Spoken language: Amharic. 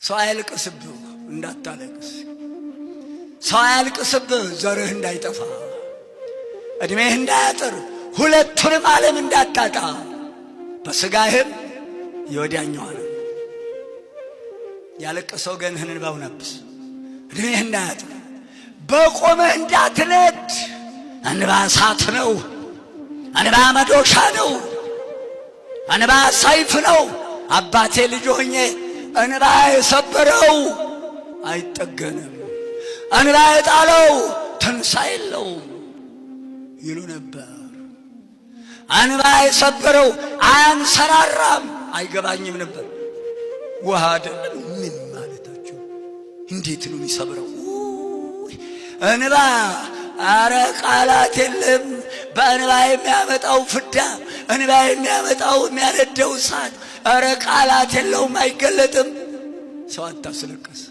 ሰው አያልቅስብህ እንዳታለቅስ፣ ሰው አያልቅስብህ ዘርህ እንዳይጠፋ፣ እድሜህ እንዳያጥር፣ ሁለቱንም ዓለም እንዳታጣ፣ በሥጋህም የወዲያኛው ዓለም ያለቀሰው ገንህን እንባው ነብስ፣ እድሜህ እንዳያጥር፣ በቆመህ እንዳትነድ። እንባ እሳት ነው፣ እንባ መዶሻ ነው፣ እንባ ሰይፍ ነው። አባቴ ልጅ ሆኜ እንባ የሰበረው አይጠገንም፣ እንባ የጣለው ትንሣኤ የለውም ይሉ ነበር። እንባ የሰበረው አያንሰራራም። አይገባኝም ነበር። ውሃ አይደለም ምን ማለታቸው? እንዴት ነው የሚሰብረው? እንባ አረ ቃላት የለም። በእንባ የሚያመጣው ፍዳ፣ እንባ የሚያመጣው የሚያነደው እሳት አረ ቃላት የለውም፣ አይገለጥም። ሰው አታስለቅስ።